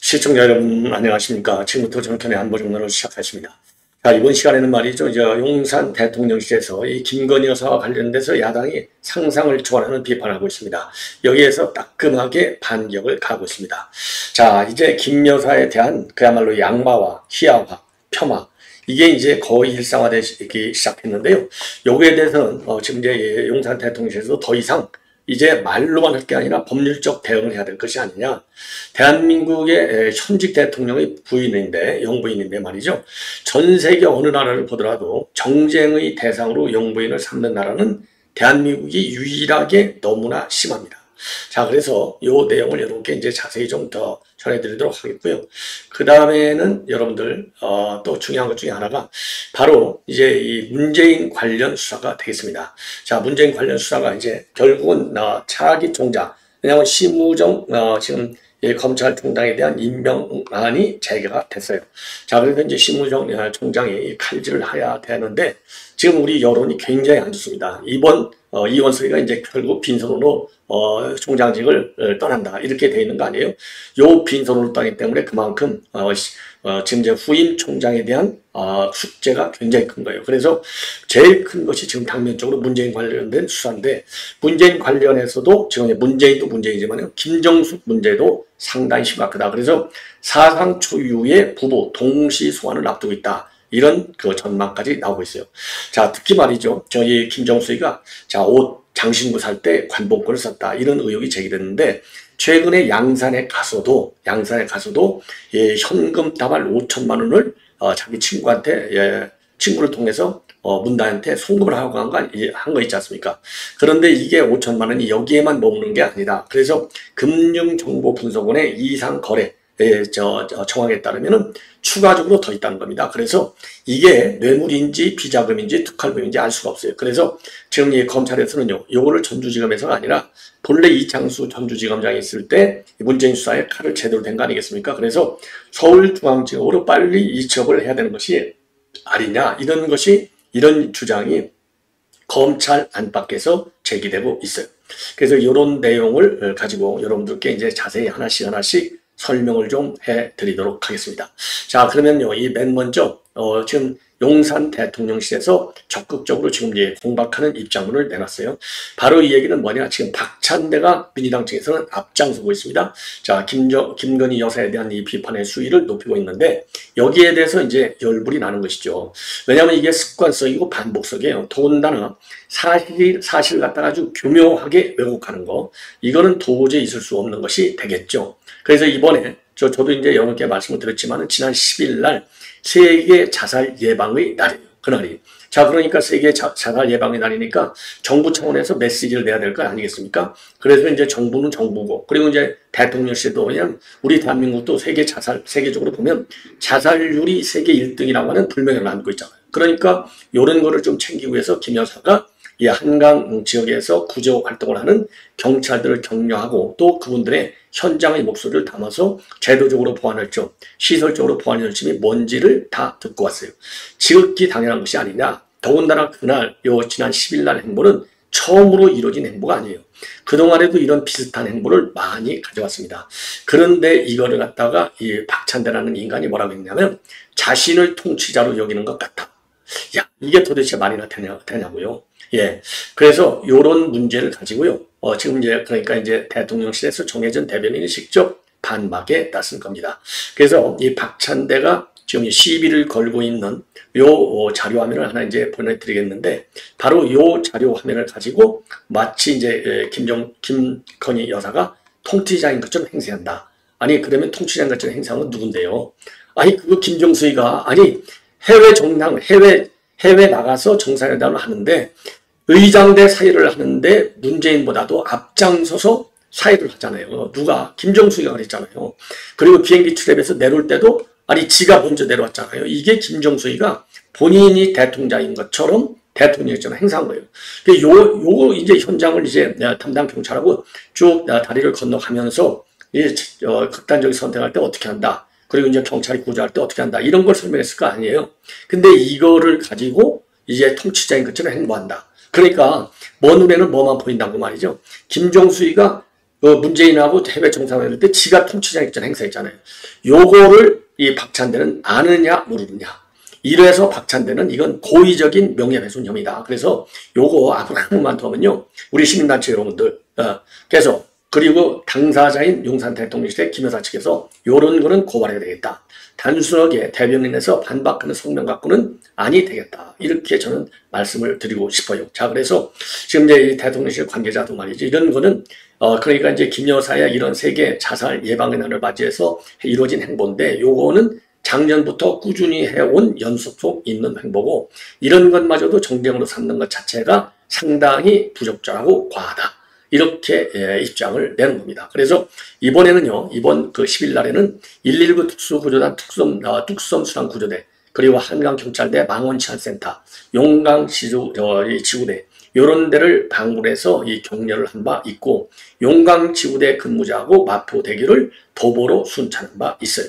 시청자 여러분 안녕하십니까. 지금부터 정권의 안보정론을 시작하겠습니다. 자, 이번 시간에는 말이죠. 이제 용산 대통령실에서 이 김건희 여사와 관련돼서 야당이 상상을 초월하는 비판을 하고 있습니다. 여기에서 따끔하게 반격을 가하고 있습니다. 자, 이제 김 여사에 대한 그야말로 양마와 희화화, 폄하, 이게 이제 거의 일상화되기 시작했는데요. 여기에 대해서는 지금 이제 용산 대통령실에서 더 이상 이제 말로만 할 게 아니라 법률적 대응을 해야 될 것이 아니냐. 대한민국의 현직 대통령의 부인인데, 영부인인데 말이죠. 전 세계 어느 나라를 보더라도 정쟁의 대상으로 영부인을 삼는 나라는 대한민국이 유일하게 너무나 심합니다. 자, 그래서 이 내용을 여러분께 이제 자세히 좀 더 전해드리도록 하겠고요. 그 다음에는 여러분들 또 중요한 것 중에 하나가 바로 이제 이 문재인 관련 수사가 되겠습니다. 자, 문재인 관련 수사가 이제 결국은 차기 총장, 왜냐하면 심우정 지금 검찰총장에 대한 임명안이 제기가 됐어요. 자, 그래서 이제 심우정 총장이 칼질을 해야 되는데 지금 우리 여론이 굉장히 안 좋습니다. 이번 이원석이가 이제 결국 빈손으로 총장직을 떠난다 이렇게 돼 있는 거 아니에요? 요 빈손으로 떠나기 때문에 그만큼 지금 이제 후임 총장에 대한 숙제가 굉장히 큰 거예요. 그래서 제일 큰 것이 지금 당면적으로 문재인 관련된 수사인데, 문재인 관련해서도 지금 문재인도 문재인이지만 김정숙 문제도 상당히 심각하다. 그래서 사상 초유의 부부 동시 소환을 앞두고 있다. 이런 그 전망까지 나오고 있어요. 자, 특히 말이죠. 저희 김정수이가 옷 장신구 살 때 관봉권을 썼다. 이런 의혹이 제기됐는데 최근에 양산에 가서도 현금 다발 5천만 원을 자기 친구한테 친구를 통해서 문단한테 송금을 하고 한 거 있지 않습니까? 그런데 이게 5천만 원이 여기에만 머무는 게 아니다. 그래서 금융정보분석원의 이상 거래 정황에 따르면은 추가적으로 더 있다는 겁니다. 그래서 이게 뇌물인지 비자금인지 특활비인지 알 수가 없어요. 그래서 지금 이 검찰에서는요, 요거를 전주지검에서가 아니라 본래 이창수 전주지검장이 있을 때 문재인 수사에 칼을 제대로 댄 거 아니겠습니까? 그래서 서울중앙지검으로 빨리 이첩을 해야 되는 것이 아니냐, 이런 주장이 검찰 안팎에서 제기되고 있어요. 그래서 이런 내용을 가지고 여러분들께 이제 자세히 하나씩 설명을 좀 해드리도록 하겠습니다. 자, 그러면요, 이 맨 먼저 지금 용산 대통령실에서 적극적으로 지금 이제 공박하는 입장문을 내놨어요. 바로 이 얘기는 뭐냐? 지금 박찬대가 민주당 측에서는 앞장서고 있습니다. 자, 김건희 여사에 대한 이 비판의 수위를 높이고 있는데 여기에 대해서 이제 열불이 나는 것이죠. 왜냐하면 이게 습관성이고 반복성이에요. 더군다나 사실 갖다가 아주 교묘하게 왜곡하는 거, 이거는 도저히 있을 수 없는 것이 되겠죠. 그래서 이번에 저도 이제 여러 개 말씀을 드렸지만 지난 10일 날 세계 자살 예방의 날이에요. 그날이. 자, 그러니까 세계 자살 예방의 날이니까 정부 차원에서 메시지를 내야 될 거 아니겠습니까? 그래서 이제 정부는 정부고, 그리고 이제 대통령실도 그냥 우리 대한민국도 세계적으로 보면 자살률이 세계 1등이라고 하는 불명예를 안고 있잖아요. 그러니까 이런 거를 좀 챙기기 위해서 김 여사가 이 한강 지역에서 구조 활동을 하는 경찰들을 격려하고 또 그분들의 현장의 목소리를 담아서 제도적으로 보완할 점, 시설적으로 보완할 점이 뭔지를 다 듣고 왔어요. 지극히 당연한 것이 아니냐. 더군다나 그날 지난 10일 날 행보는 처음으로 이루어진 행보가 아니에요. 그동안에도 이런 비슷한 행보를 많이 가져왔습니다. 그런데 이거를 갖다가 이 박찬대라는 인간이 뭐라고 했냐면 자신을 통치자로 여기는 것 같다. 야, 이게 도대체 말이나 되냐고요. 예. 그래서 요런 문제를 가지고요. 지금 그러니까 이제 대통령실에서 정해진 대변인이 직접 반박에 나선 겁니다. 그래서 이 박찬대가 지금 시비를 걸고 있는 요 자료 화면을 하나 이제 보내드리겠는데, 바로 요 자료 화면을 가지고 마치 이제 김건희 여사가 통치자인 것처럼 행세한다. 아니, 그러면 통치자인 것처럼 행세하는 건 누군데요? 아니, 그거 김정수이가, 해외 나가서 정상회담을 하는데 의장대 사의를 하는데 문재인보다도 앞장서서 사의를 하잖아요. 누가? 김정수가 그랬잖아요. 그리고 비행기 출입해서 내려올 때도 지가 먼저 내려왔잖아요. 이게 김정수가 본인이 대통령인 것처럼 대통령처럼 행사한 거예요. 요 이제 현장을 이제 담당 경찰하고 쭉 다리를 건너가면서 극단적인 선택할 때 어떻게 한다. 그리고 이제 경찰이 구조할 때 어떻게 한다. 이런 걸 설명했을 거 아니에요. 근데 이거를 가지고 이제 통치자인 것처럼 행보한다. 그러니까 먼 눈에는 뭐만 보인다고 말이죠. 김정수이가 문재인하고 해외 정상회담 때 지가 통치자인 것처럼 행사했잖아요. 요거를 이 박찬대는 아느냐 모르느냐. 이래서 박찬대는 이건 고의적인 명예훼손 혐의다. 그래서 요거 앞으로 한 번만 더 하면요. 우리 시민단체 여러분들 그래서 그리고 당사자인 용산 대통령실의 김 여사 측에서 요런 거는 고발해야 되겠다. 단순하게 대변인에서 반박하는 성명 갖고는 아니 되겠다. 이렇게 저는 말씀을 드리고 싶어요. 자, 그래서 지금 이제 이 대통령실 관계자도 말이죠. 이런 거는 그러니까 이제 김 여사의 이런 세계 자살 예방의 날을 맞이해서 이루어진 행보인데 요거는 작년부터 꾸준히 해온 연속 속 있는 행보고 이런 것마저도 정쟁으로 삼는 것 자체가 상당히 부적절하고 과하다. 이렇게 입장을 내는 겁니다. 그래서 이번에는요, 이번 그 10일 날에는 119 특수구조단 뚝섬 수랑구조대, 그리고 한강경찰대 망원치안센터, 용강지구대, 이런 데를 방문해서 이 격려를 한 바 있고, 용강지구대 근무자하고 마포대교를 도보로 순찰한 바 있어요.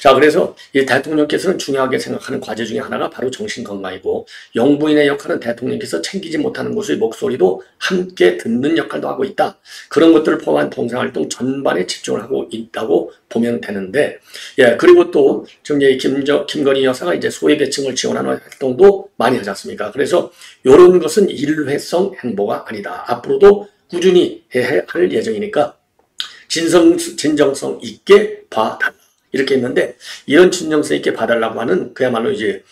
자, 그래서 이 대통령께서는 중요하게 생각하는 과제 중에 하나가 바로 정신건강이고 영부인의 역할은 대통령께서 챙기지 못하는 곳의 목소리도 함께 듣는 역할도 하고 있다. 그런 것들을 포함한 봉사활동 전반에 집중을 하고 있다고 보면 되는데, 그리고 또 지금 김건희 여사가 이제 소외계층을 지원하는 활동도 많이 하지 않습니까? 그래서 이런 것은 일회성 행보가 아니다. 앞으로도 꾸준히 해야 할 예정이니까 진정성 있게 봐달라. 이렇게 했는데 이런 진정성 있게 봐달라고 하는 그야말로 이제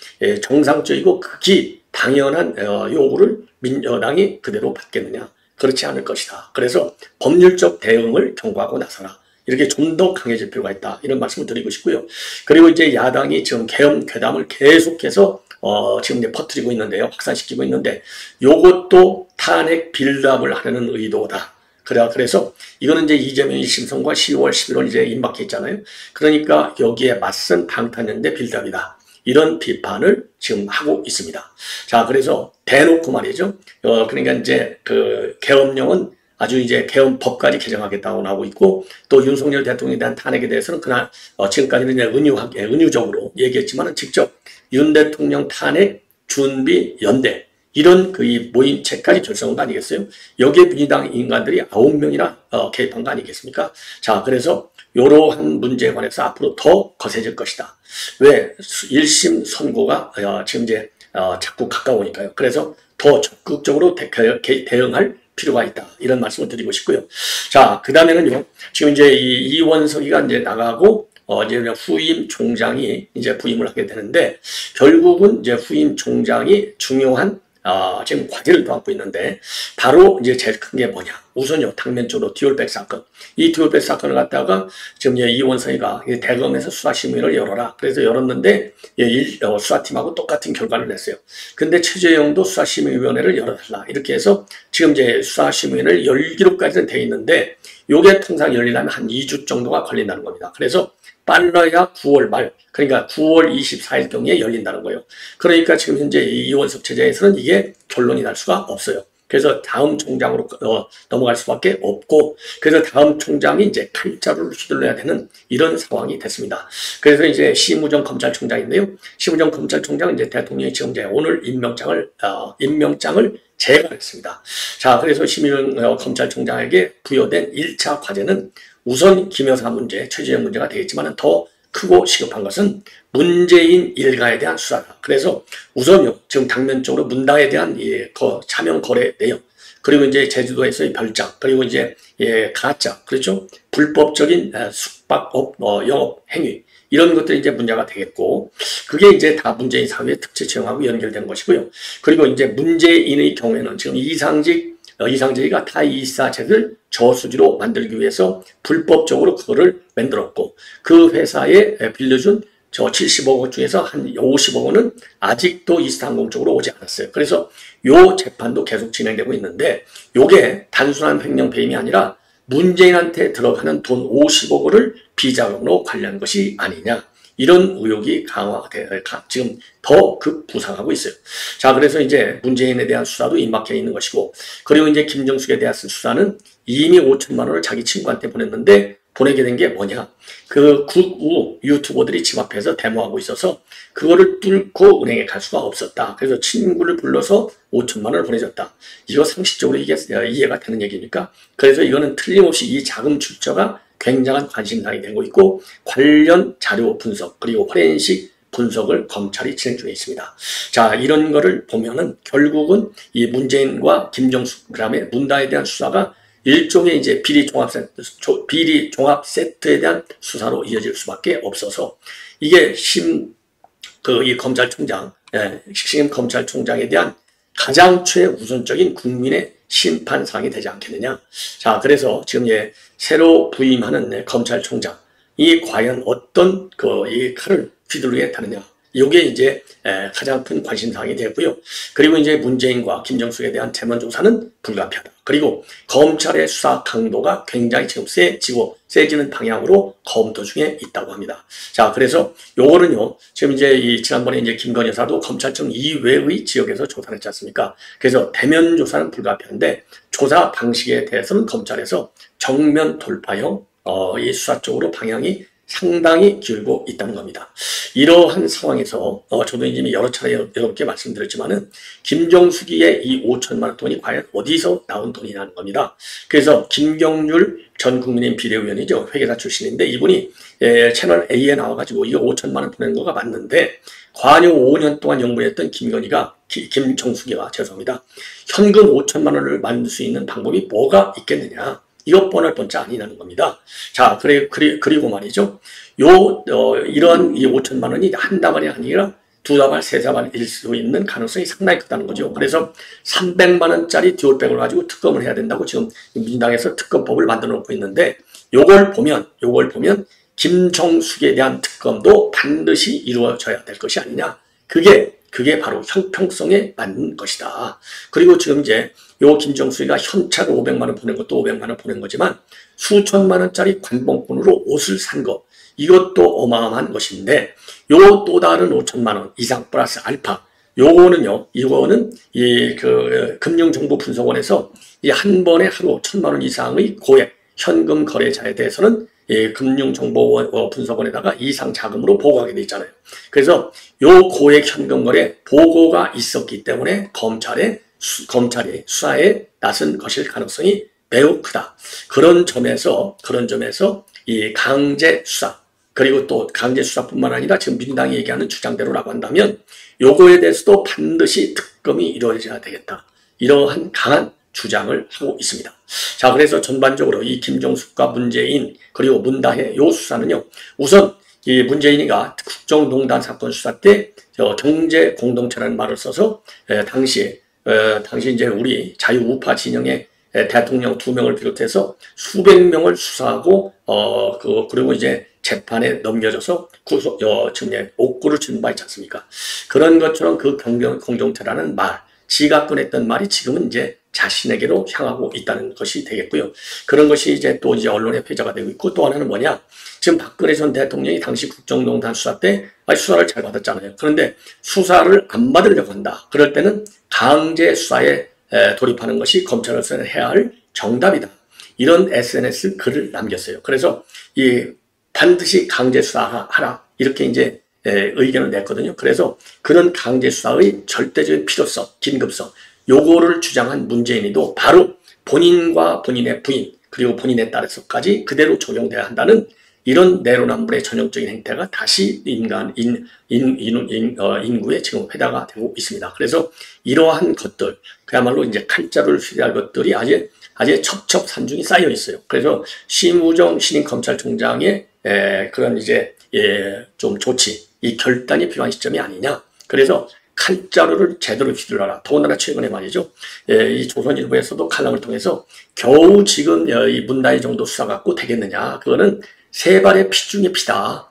정상적이고 극히 당연한 요구를 민주당이 그대로 받겠느냐? 그렇지 않을 것이다. 그래서 법률적 대응을 경고하고 나서라. 이렇게 좀 더 강해질 필요가 있다. 이런 말씀을 드리고 싶고요. 그리고 이제 야당이 지금 계엄 괴담을 계속해서 지금 이제 퍼뜨리고 있는데요. 확산시키고 있는데 요것도 탄핵 빌드업을 하려는 의도다. 그래서 이거는 이제 이재명 1심선과 10월, 11월 이제 임박해 있잖아요. 그러니까 여기에 맞선 방탄연대 빌드업이다. 이런 비판을 지금 하고 있습니다. 자, 그래서 대놓고 말이죠. 그러니까 이제 그 계엄령은 아주 이제 계엄법까지 개정하겠다고 나오고 있고 또 윤석열 대통령에 대한 탄핵에 대해서는 그날 지금까지는 이제 은유적으로 얘기했지만은 직접 윤 대통령 탄핵 준비 연대 이런 그 모임체까지 결성한 거 아니겠어요? 여기에 민주당 인간들이 9명이나 개입한 거 아니겠습니까? 자, 그래서 이러한 문제에 관해서 앞으로 더 거세질 것이다. 왜? 1심 선고가 지금 이제 자꾸 가까우니까요. 그래서 더 적극적으로 대응할 필요가 있다. 이런 말씀을 드리고 싶고요. 자, 그 다음에는요. 지금 이제 이원석이가 이제 나가고 이제 후임 총장이 이제 부임을 하게 되는데 결국은 이제 후임 총장이 중요한 지금 과제를 떠안고 있는데 바로 이제 제일 큰 게 뭐냐. 우선요, 당면적으로 디올백 사건. 이 디올백 사건을 갖다가 지금 이원석이가 대검에서 수사심의를 열어라. 그래서 열었는데 수사팀하고 똑같은 결과를 냈어요. 근데 최재형도 수사심의위원회를 열어달라. 이렇게 해서 지금 이제 수사심의를 열기로까지는 돼 있는데 요게 통상 열리려면 한 2주 정도가 걸린다는 겁니다. 그래서 빨라야 9월 말, 그러니까 9월 24일경에 열린다는 거예요. 그러니까 지금 현재 이원석 체제에서는 이게 결론이 날 수가 없어요. 그래서 다음 총장으로 넘어갈 수밖에 없고, 그래서 다음 총장이 이제 칼자루를 휘둘러야 되는 이런 상황이 됐습니다. 그래서 이제 심우정 검찰총장인데요. 심우정 검찰총장은 이제 대통령이 지금 이제 오늘 임명장을 제거했습니다. 자, 그래서 심우정 검찰총장에게 부여된 1차 과제는 우선 김 여사 문제, 최재형 문제가 되겠지만 더 크고 시급한 것은 문재인 일가에 대한 수사다. 그래서 우선요, 지금 당면적으로 문당에 대한 차명 거래 내용, 그리고 이제 제주도에서의 별장, 그리고 이제 가짜, 그렇죠? 불법적인 숙박업 영업 행위, 이런 것들이 이제 문제가 되겠고, 그게 이제 다 문재인 사회의 특채 채용하고 연결되는 것이고요. 그리고 이제 문재인의 경우에는 지금 이상재가 타이사책을 저수지로 만들기 위해서 불법적으로 그거를 만들었고 그 회사에 빌려준 저 70억 원 중에서 한 50억 원은 아직도 이스타항공 쪽으로 오지 않았어요. 그래서 요 재판도 계속 진행되고 있는데 요게 단순한 횡령 배임이 아니라 문재인한테 들어가는 돈 50억 원을 비자금으로 관리한 것이 아니냐. 이런 의혹이 지금 더 급부상하고 있어요. 자, 그래서 이제 문재인에 대한 수사도 임박해 있는 것이고, 그리고 이제 김정숙에 대한 수사는 이미 5천만 원을 자기 친구한테 보냈는데 보내게 된 게 뭐냐? 그 극우 유튜버들이 집 앞에서 데모하고 있어서 그거를 뚫고 은행에 갈 수가 없었다. 그래서 친구를 불러서 5천만 원을 보내줬다. 이거 상식적으로 이게 이해가 되는 얘기니까. 그래서 이거는 틀림없이 이 자금 출처가 굉장한 관심사이 되고 있고 관련 자료 분석 그리고 포렌식 분석을 검찰이 진행 중에 있습니다. 자, 이런 거를 보면은 결국은 이 문재인과 김정숙 그다음에 문다에 대한 수사가 일종의 이제 비리 종합 세트에 대한 수사로 이어질 수밖에 없어서 이게 이 검찰총장, 심 검찰총장에 대한 가장 최우선적인 국민의 심판상이 되지 않겠느냐. 자, 그래서 지금 새로 부임하는 검찰총장, 이 과연 어떤 이 칼을 휘두르게 타느냐. 이게 이제 가장 큰 관심사항이 되고요. 그리고 이제 문재인과 김정숙에 대한 재원 조사는 불가피하다. 그리고 검찰의 수사 강도가 굉장히 지금 세지는 방향으로 검토 중에 있다고 합니다. 자, 그래서 요거는요, 지금 이제 지난번에 이제 김건희 여사도 검찰청 이외의 지역에서 조사를 했지 않습니까? 그래서 대면 조사는 불가피한데 조사 방식에 대해서는 검찰에서 정면 돌파형 이 수사 쪽으로 방향이 상당히 길고 있다는 겁니다. 이러한 상황에서 저도 이미 여러 차례 여러분께 말씀드렸지만은 김정숙이의 이 5천만 원 돈이 과연 어디서 나온 돈이냐는 겁니다. 그래서 김경률 전 국민의힘 비대위원이죠. 회계사 출신인데 이분이 채널 A에 나와가지고 이거 5천만 원 보낸 거가 맞는데 관여 5년 동안 연구했던 김정숙이가 죄송합니다. 현금 5천만 원을 만들 수 있는 방법이 뭐가 있겠느냐. 이것 뻔할 뻔짜 아니라는 겁니다. 자, 그리고 말이죠. 이러한 이 5천만 원이 한 다발이 아니라 두 다발, 세 다발일 수 있는 가능성이 상당히 크다는 거죠. 그래서 300만 원짜리 듀얼백을 가지고 특검을 해야 된다고 지금 민주당에서 특검법을 만들어 놓고 있는데 요걸 보면 김정숙에 대한 특검도 반드시 이루어져야 될 것이 아니냐. 그게 바로 형평성에 맞는 것이다. 그리고 지금 이제 요 김정숙이가 현찰 500만 원 보낸 것도 500만 원 보낸 거지만 수천만 원짜리 관봉권으로 옷을 산 것, 이것도 어마어마한 것인데 요 또 다른 5천만 원 이상 플러스 알파, 이거는 금융정보분석원에서 이 한 번에 하루 1,000만 원 이상의 고액 현금 거래자에 대해서는 금융정보분석원에다가 이상 자금으로 보고하게 돼 있잖아요. 그래서 요 고액 현금 거래 보고가 있었기 때문에 검찰이 수사에 나선 것일 가능성이 매우 크다. 그런 점에서 이 강제 수사, 그리고 또 강제 수사뿐만 아니라 지금 민주당이 얘기하는 주장대로라고 한다면 요거에 대해서도 반드시 특검이 이루어져야 되겠다. 이러한 강한 주장을 하고 있습니다. 자, 그래서 전반적으로 이 김정숙과 문재인 그리고 문다혜 요 수사는요, 우선 이 문재인이가 국정농단 사건 수사 때 경제 공동체라는 말을 써서 당시 이제 우리 자유우파 진영의 대통령 2명을 비롯해서 수백 명을 수사하고 그리고 이제 재판에 넘겨져서 지금 옥구를 치는 바 있지 않습니까? 그런 것처럼 그 공동체라는 말, 지가 꺼냈던 말이 지금은 이제 자신에게로 향하고 있다는 것이 되겠고요. 그런 것이 이제 또 이제 언론의 회자가 되고 있고, 또 하나는 뭐냐? 지금 박근혜 전 대통령이 당시 국정농단 수사 때 수사를 잘 받았잖아요. 그런데 수사를 안 받으려고 한다. 그럴 때는 강제 수사에 돌입하는 것이 검찰로서는 해야 할 정답이다. 이런 SNS 글을 남겼어요. 그래서 반드시 강제 수사하라. 이렇게 이제 의견을 냈거든요. 그래서 그런 강제 수사의 절대적인 필요성, 긴급성, 요거를 주장한 문재인이도 바로 본인과 본인의 부인 그리고 본인에 따라서까지 그대로 적용돼야 한다는 이런 내로남불의 전형적인 행태가 다시 인구에 지금 회자가 되고 있습니다. 그래서 이러한 것들, 그야말로 이제 칼자루를 휘대할 것들이 아주 첩첩산중이 쌓여 있어요. 그래서 심우정 신임 검찰총장의 그런 이제 좀 조치, 이 결단이 필요한 시점이 아니냐. 그래서 칼자루를 제대로 휘둘러라. 더군다나 최근에 말이죠. 이 조선일보에서도 칼럼을 통해서 겨우 지금 이 문다혜 정도 수사 갖고 되겠느냐. 그거는 세 발의 피 중에 피다.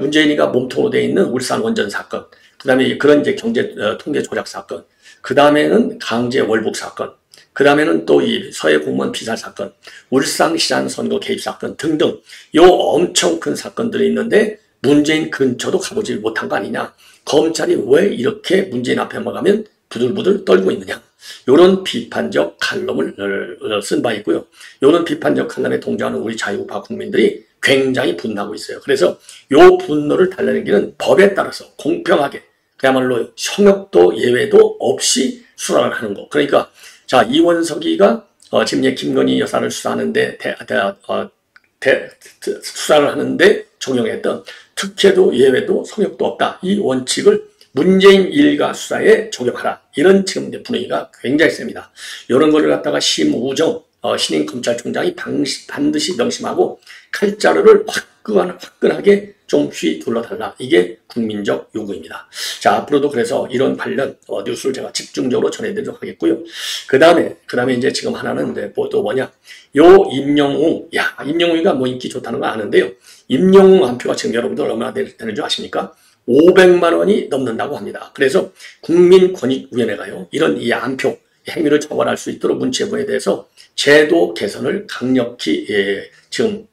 문재인이가 몸통으로 되어 있는 울산 원전 사건, 그 다음에 그런 이제 경제 통계 조작 사건, 그 다음에는 강제 월북 사건, 그 다음에는 또 이 서해 공무원 피살 사건, 울산시장 선거 개입 사건 등등 요 엄청 큰 사건들이 있는데 문재인 근처도 가보지 못한 거 아니냐. 검찰이 왜 이렇게 문재인 앞에만 가면 부들부들 떨고 있느냐. 이런 비판적 칼럼을 쓴 바 있고요. 이런 비판적 칼럼에 동조하는 우리 자유우파 국민들이 굉장히 분노하고 있어요. 그래서 이 분노를 달래기는 법에 따라서 공평하게 그야말로 성역도 예외도 없이 수사를 하는 거. 그러니까 자 이원석이가 지금 김건희 여사를 수사하는데 수사를 하는데 적용했던 특혜도 예외도 성역도 없다. 이 원칙을 문재인 일가 수사에 적용하라. 이런 지금 분위기가 굉장히 셉니다. 이런 거를 갖다가 심우정 신임 검찰총장이 반드시 명심하고 칼자루를 화끈하게 좀 휘둘러달라. 이게 국민적 요구입니다. 자, 앞으로도 그래서 이런 관련 뉴스를 제가 집중적으로 전해드리도록 하겠고요. 그 다음에 이제 지금 하나는 또 뭐냐. 임영웅이가 뭐 인기 좋다는 거 아는데요. 임영웅 안표가 지금 여러분들 얼마나 되는 줄 아십니까? 500만 원이 넘는다고 합니다. 그래서 국민권익위원회가요. 이런 이 안표 행위를 처벌할 수 있도록 문체부에 대해서 제도 개선을 강력히 지금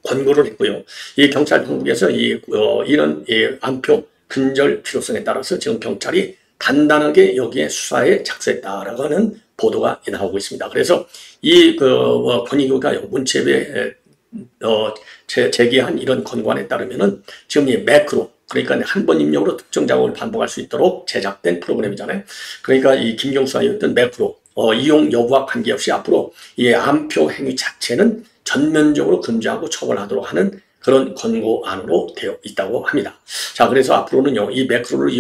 권고를 했고요. 이 경찰 당국에서 이런 안표 근절 필요성에 따라서 지금 경찰이 단단하게 여기에 수사에 착수했다라고 하는 보도가 나오고 있습니다. 그래서 이 권익위가 문체부에 제기한 이런 권고안에 따르면은 지금 이 매크로 그러니까 한 번 입력으로 특정 작업을 반복할 수 있도록 제작된 프로그램이잖아요. 그러니까 이 김경수가 이었던 매크로 이용 여부와 관계없이 앞으로 이 안표 행위 자체는 전면적으로 금지하고 처벌하도록 하는 그런 권고안으로 되어 있다고 합니다. 자, 그래서 앞으로는요, 이 매크로를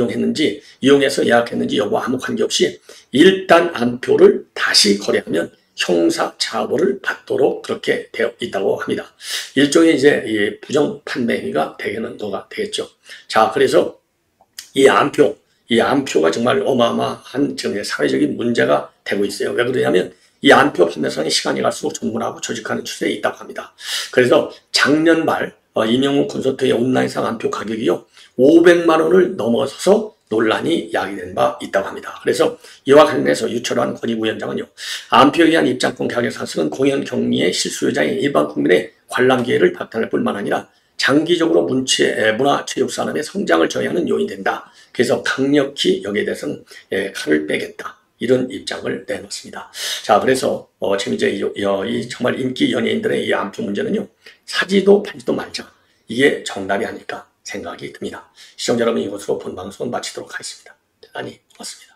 이용해서 예약했는지 여부와 아무 관계없이 일단 안표를 다시 거래하면 형사 처벌을 받도록 그렇게 되어 있다고 합니다. 일종의 이제 이 부정 판매 행위가 되는 거가 되겠죠. 자, 그래서 이 안표가 정말 어마어마한 지금 사회적인 문제가 되고 있어요. 왜 그러냐면 이 안표 판매상이 시간이 갈수록 전문화하고 조직하는 추세에 있다고 합니다. 그래서 작년 말 임영웅 콘서트의 온라인상 안표 가격이요 500만 원을 넘어서서 논란이 야기된 바 있다고 합니다. 그래서 이와 관련해서 유철환 권익위원장은요. 안표에 의한 입장권 가격 상승은 공연 경리의 실수요자인 일반 국민의 관람 기회를 박탈할 뿐만 아니라 장기적으로 문화체육 산업의 성장을 저해하는 요인이 된다. 그래서 강력히 여기에 대해서는 칼을 빼겠다. 이런 입장을 내놓습니다. 자, 그래서 지금 이제 이 정말 인기 연예인들의 이 안표 문제는요. 사지도 팔지도 말자. 이게 정답이 아닐까 생각이 듭니다. 시청자 여러분, 이것으로 본 방송은 마치도록 하겠습니다. 대단히 고맙습니다.